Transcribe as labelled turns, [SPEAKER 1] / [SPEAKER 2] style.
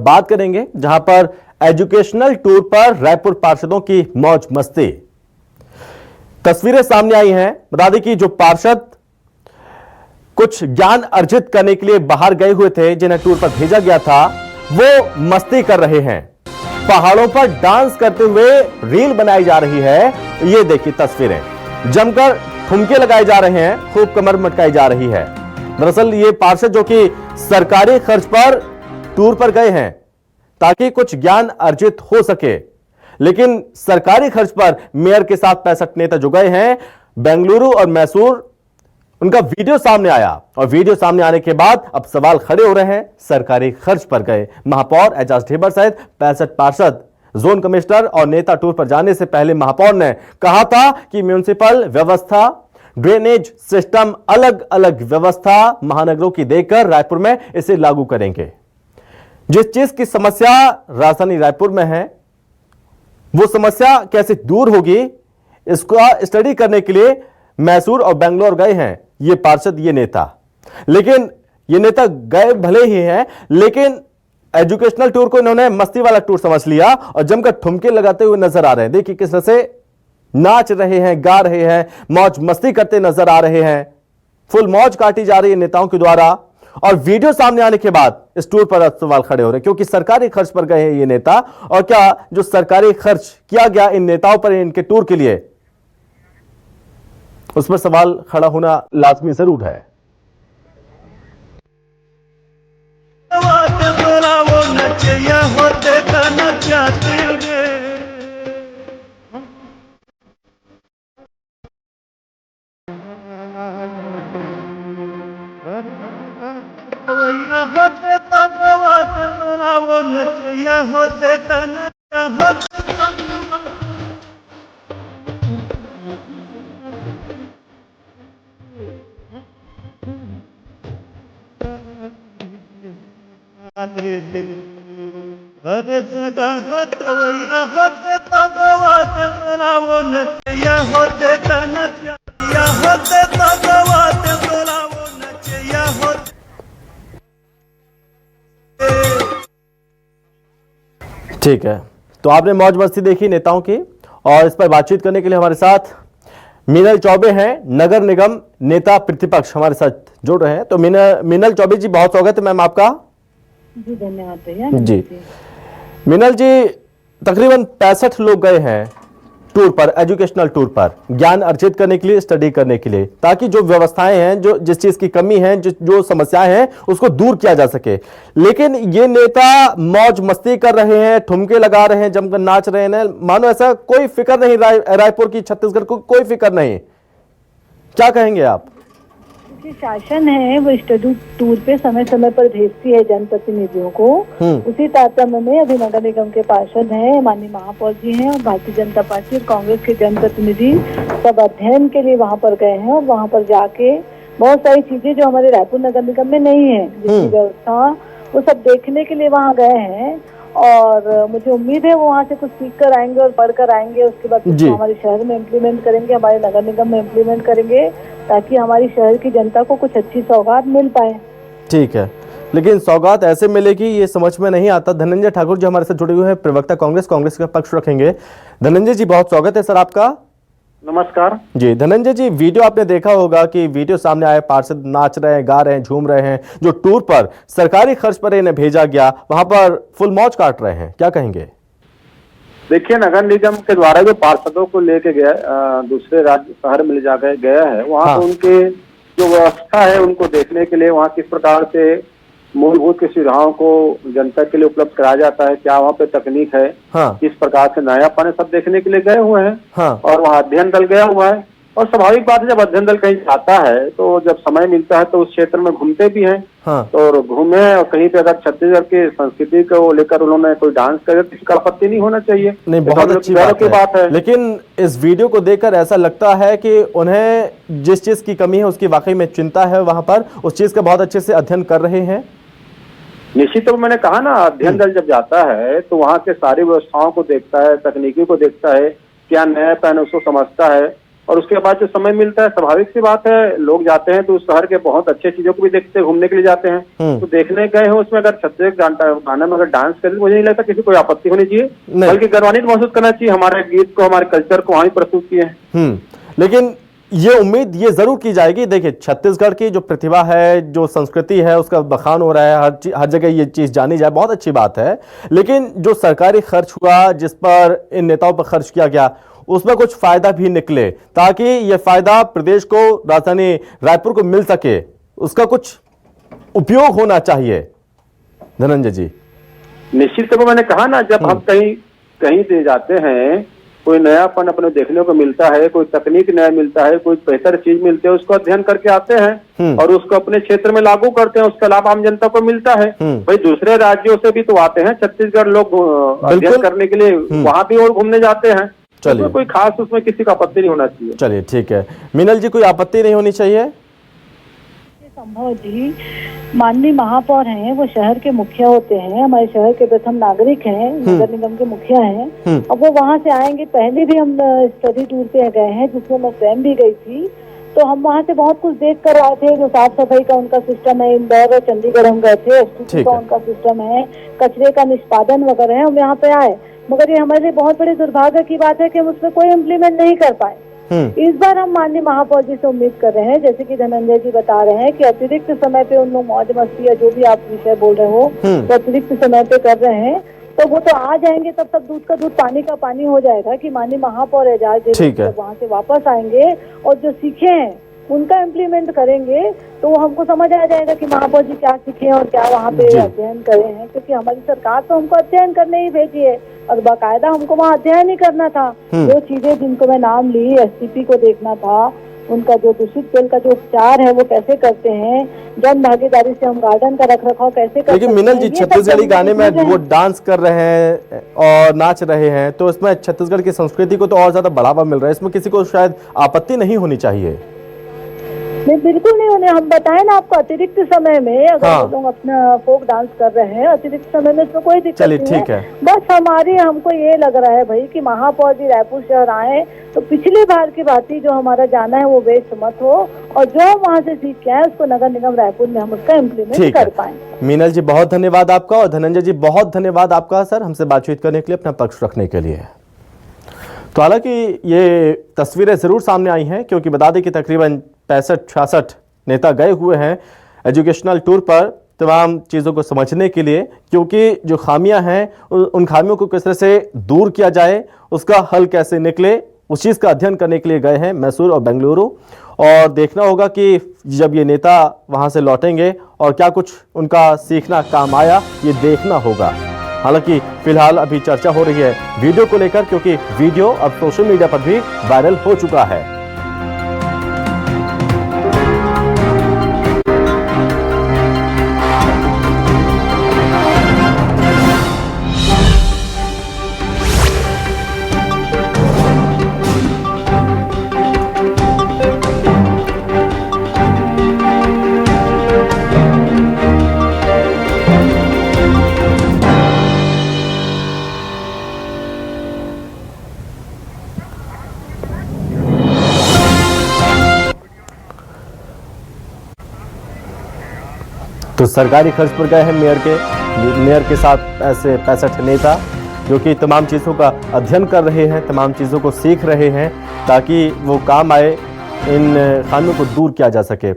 [SPEAKER 1] बात करेंगे, जहां पर एजुकेशनल टूर पर रायपुर पार्षदों की मौज मस्ती। तस्वीरें सामने आई हैं। बता दें कि जो पार्षद कुछ ज्ञान अर्जित करने के लिए बाहर गए हुए थे, जिन्हें टूर पर भेजा गया था, वो मस्ती कर रहे हैं। पहाड़ों पर डांस करते हुए रील बनाई जा रही है। ये देखिए तस्वीरें, जमकर ठुमके लगाए जा रहे हैं, खूब कमर मटकाई जा रही है। दरअसल ये पार्षद जो कि सरकारी खर्च पर टूर पर गए हैं ताकि कुछ ज्ञान अर्जित हो सके, लेकिन सरकारी खर्च पर मेयर के साथ 65 नेता जो गए हैं बेंगलुरु और मैसूर, उनका वीडियो सामने आया और वीडियो सामने आने के बाद अब सवाल खड़े हो रहे हैं। सरकारी खर्च पर गए महापौर एजाज ढेबर सहित 65 पार्षद। जोन कमिश्नर और नेता टूर पर जाने से पहले महापौर ने कहा था कि म्युनिसिपल व्यवस्था, ड्रेनेज सिस्टम, अलग अलग व्यवस्था महानगरों की देकर रायपुर में इसे लागू करेंगे। जिस चीज की समस्या राजधानी रायपुर में है, वो समस्या कैसे दूर होगी, इसका स्टडी करने के लिए मैसूर और बेंगलोर गए हैं ये पार्षद, ये नेता। लेकिन ये नेता गए भले ही हैं, लेकिन एजुकेशनल टूर को इन्होंने मस्ती वाला टूर समझ लिया और जमकर ठुमके लगाते हुए नजर आ रहे हैं। देखिए किस तरह से नाच रहे हैं, गा रहे हैं, मौज मस्ती करते नजर आ रहे हैं। फुल मौज काटी जा रही है नेताओं के द्वारा। और वीडियो सामने आने के बाद इस टूर पर सवाल खड़े हो रहे हैं, क्योंकि सरकारी खर्च पर गए हैं ये नेता। और क्या जो सरकारी खर्च किया गया इन नेताओं पर, इनके टूर के लिए, उस पर सवाल खड़ा होना लाजमी जरूर है। ठीक है, तो आपने मौज मस्ती देखी नेताओं की, और इस पर बातचीत करने के लिए हमारे साथ मीनल चौबे हैं, नगर निगम नेता प्रतिपक्ष, हमारे साथ जुड़ रहे हैं। तो मीनल चौबे जी, बहुत स्वागत है मैम आपका।
[SPEAKER 2] जी धन्यवाद भैया।
[SPEAKER 1] जी मीनल जी, तकरीबन 65 लोग गए हैं टूर पर, एजुकेशनल टूर पर, ज्ञान अर्जित करने के लिए, स्टडी करने के लिए, ताकि जो व्यवस्थाएं हैं, जो जिस चीज की कमी है, जो समस्याएं हैं, उसको दूर किया जा सके। लेकिन ये नेता मौज मस्ती कर रहे हैं, ठुमके लगा रहे हैं, जमकर नाच रहे हैं, मानो ऐसा कोई फिक्र नहीं, रायपुर की, छत्तीसगढ़ को कोई फिक्र नहीं। क्या कहेंगे आप?
[SPEAKER 2] शासन है वो स्टडी टूर पे समय समय पर भेजती है जनप्रतिनिधियों को। उसी तारतम्य में अभी नगर निगम के पार्षद हैं, माननीय महापौर जी हैं, और भारतीय जनता पार्टी और कांग्रेस के जनप्रतिनिधि सब अध्ययन के लिए वहाँ पर गए हैं। और वहाँ पर जाके बहुत सारी चीजें जो हमारे रायपुर नगर निगम में नहीं है, जिसकी व्यवस्था, वो सब देखने के लिए वहाँ गए हैं। और मुझे उम्मीद है वो वहाँ से कुछ सीख कर आएंगे और पढ़ कर आएंगे। उसके बाद हमारे शहर में इम्प्लीमेंट करेंगे, हमारे नगर निगम में इम्प्लीमेंट करेंगे, ताकि हमारी शहर की जनता को कुछ अच्छी सौगात मिल पाए।
[SPEAKER 1] ठीक है, लेकिन सौगात ऐसे मिलेगी ये समझ में नहीं आता। धनंजय ठाकुर जी हमारे साथ जुड़े हुए हैं, प्रवक्ता कांग्रेस का पक्ष रखेंगे। धनंजय जी, बहुत स्वागत है सर आपका।
[SPEAKER 3] नमस्कार जी।
[SPEAKER 1] धनंजय जी, वीडियो आपने देखा होगा कि वीडियो सामने आए, पार्षद नाच रहे हैं, गा रहे हैं, झूम रहे हैं। जो टूर पर सरकारी खर्च पर इन्हें भेजा गया, वहां पर फुल मौज काट रहे हैं, क्या कहेंगे?
[SPEAKER 3] देखिए, नगर निगम के द्वारा जो पार्षदों को लेके गया, दूसरे राज्य शहर में ले जाकर गया है, वहाँ तो उनके जो व्यवस्था है उनको देखने के लिए, वहाँ किस प्रकार से मूलभूत की सुविधाओं को जनता के लिए उपलब्ध कराया जाता है, क्या वहाँ पे तकनीक है, किस प्रकार से नयापन है, सब देखने के लिए गए हुए हैं। और वहाँ अध्ययन दल गया हुआ है। और स्वाभाविक बात है, जब अध्ययन दल कहीं जाता है तो जब समय मिलता है तो उस क्षेत्र में घूमते भी हैं। तो घूमे, और कहीं पे अगर छत्तीसगढ़ की संस्कृति को लेकर उन्होंने कोई डांस करे तो इसका आपत्ति नहीं होना चाहिए।
[SPEAKER 1] नहीं, बहुत अच्छी बात है। लेकिन इस वीडियो को देखकर ऐसा लगता है कि उन्हें जिस चीज की कमी है उसकी वाकई में चिंता है, वहां पर उस चीज का बहुत अच्छे से अध्ययन कर रहे हैं।
[SPEAKER 3] निश्चित तौर पर मैंने कहा ना, अध्ययन दल जब जाता है तो वहाँ के सारी व्यवस्थाओं को देखता है, तकनीकी को देखता है, क्या नया पैन उसको समझता है, और उसके बाद जो समय मिलता है, स्वाभाविक सी बात है, लोग जाते हैं तो उस शहर के बहुत अच्छे चीजों को भी देखते हैं, घूमने के लिए जाते हैं। तो देखने गए हैं, उसमें अगर छत्तीसगढ़ गाना में अगर डांस करें, मुझे नहीं लगता किसी कोई आपत्ति होनी चाहिए, बल्कि गर्वान्वित महसूस करना चाहिए हमारे गीत को, हमारे कल्चर को वहीं प्रस्तुत किए हैं।
[SPEAKER 1] लेकिन ये उम्मीद ये जरूर की जाएगी, देखिए छत्तीसगढ़ की जो प्रतिभा है, जो संस्कृति है, उसका बखान हो रहा है, हर जगह ये चीज जानी जाए, बहुत अच्छी बात है। लेकिन जो सरकारी खर्च हुआ, जिस पर इन नेताओं पर खर्च किया गया, उसमें कुछ फायदा भी निकले, ताकि ये फायदा प्रदेश को, राजधानी रायपुर को मिल सके, उसका कुछ उपयोग होना चाहिए। धनंजय जी,
[SPEAKER 3] निश्चित तौर पर मैंने कहा ना, जब हम कहीं से जाते हैं, कोई नयापन अपने देखने को मिलता है, कोई तकनीक नया मिलता है, कोई बेहतर चीज मिलती है, उसको अध्ययन करके आते हैं और उसको अपने क्षेत्र में लागू करते हैं, उसका लाभ आम जनता को मिलता है। भाई दूसरे राज्यों से भी तो आते हैं छत्तीसगढ़ लोग अध्ययन करने के लिए, वहां भी और घूमने जाते हैं।
[SPEAKER 1] चलिए,
[SPEAKER 3] कोई खास उसमें किसी का आपत्ति नहीं होना चाहिए।
[SPEAKER 1] चलिए ठीक है मीनल जी, कोई आपत्ति नहीं होनी चाहिए।
[SPEAKER 2] संभव जी, माननीय महापौर हैं, वो शहर के मुखिया होते हैं, हमारे शहर के प्रथम नागरिक हैं, नगर निगम के मुखिया हैं। अब वो वहाँ से आएंगे, पहले भी हम स्टडी टूर पे गए हैं, जिसमें मैं स्वयं भी गई थी, तो हम वहाँ से बहुत कुछ देख कर आए थे। जो साफ सफाई का उनका सिस्टम है, इंदौर और चंडीगढ़ हम गए थे, एसटीपी का उनका सिस्टम है, कचरे का निष्पादन वगैरह है, हम यहाँ पे आए। मगर ये हमारे लिए बहुत बड़े दुर्भाग्य की बात है कि हम उसमें कोई इम्प्लीमेंट नहीं कर पाए। इस बार हम माननीय महापौर जी से उम्मीद कर रहे हैं, जैसे कि धनंजय जी बता रहे हैं कि अतिरिक्त समय पे उन लोग मौज मस्ती या जो भी आप विषय बोल रहे हो, तो अतिरिक्त समय पे कर रहे हैं, तो वो तो आ जाएंगे, तब तक दूध का दूध पानी का पानी हो जाएगा कि माननीय महापौर एजाज देवी वहाँ से वापस आएंगे और जो सीखे हैं उनका इम्प्लीमेंट करेंगे, तो हमको समझ आ जाएगा कि महापौर जी क्या सीखे और क्या वहाँ पे अध्ययन करे हैं। क्योंकि हमारी सरकार तो हमको अध्ययन करने ही भेजी है और बाकायदा हमको वहाँ अध्ययन ही करना था। जो चीजें जिनको मैं नाम ली, एसटीपी को देखना था, उनका जो दूषित जल का जो उपचार है वो कैसे करते हैं, जन भागीदारी से हम गार्डन का रखरखाव कैसे करते हैं।
[SPEAKER 1] लेकिन मिनल जी, छत्तीसगढ़ी गाने में वो डांस कर रहे हैं और नाच रहे हैं, तो इसमें छत्तीसगढ़ की संस्कृति को तो और ज्यादा बढ़ावा मिल रहा है, इसमें किसी को शायद आपत्ति नहीं होनी चाहिए।
[SPEAKER 2] नहीं, बिल्कुल नहीं होने। हम बताएं ना आपको, अतिरिक्त समय में अगर लोग अपना फोक डांस कर रहे हैं, अतिरिक्त समय में इसमें कोई दिक्कत नहीं है। बस हमको ये लग रहा है भाई कि महापौर जी रायपुर शहर आए तो पिछली बार की भांति जो हमारा जाना है वो वेस्ट मत हो, और जो हम वहाँ से सीख के आए उसको नगर निगम रायपुर में हम उसका इम्प्लीमेंट कर पाए।
[SPEAKER 1] मीनल जी बहुत धन्यवाद आपका, और धनंजय जी बहुत धन्यवाद आपका सर, हमसे बातचीत करने के लिए, अपना पक्ष रखने के लिए। तो हालांकि ये तस्वीरें जरूर सामने आई हैं, क्योंकि बता दें कि तकरीबन 65-66 नेता गए हुए हैं एजुकेशनल टूर पर, तमाम चीज़ों को समझने के लिए, क्योंकि जो खामियां हैं उन खामियों को किस तरह से दूर किया जाए, उसका हल कैसे निकले, उस चीज़ का अध्ययन करने के लिए गए हैं मैसूर और बेंगलुरु। और देखना होगा कि जब ये नेता वहाँ से लौटेंगे और क्या कुछ उनका सीखना काम आया, ये देखना होगा। हालांकि फिलहाल अभी चर्चा हो रही है वीडियो को लेकर, क्योंकि वीडियो अब सोशल मीडिया पर भी वायरल हो चुका है। तो सरकारी खर्च पर गए हैं मेयर के साथ ऐसे 65 नेता, जो कि तमाम चीज़ों का अध्ययन कर रहे हैं, तमाम चीज़ों को सीख रहे हैं, ताकि वो काम आए, इन खामियों को दूर किया जा सके।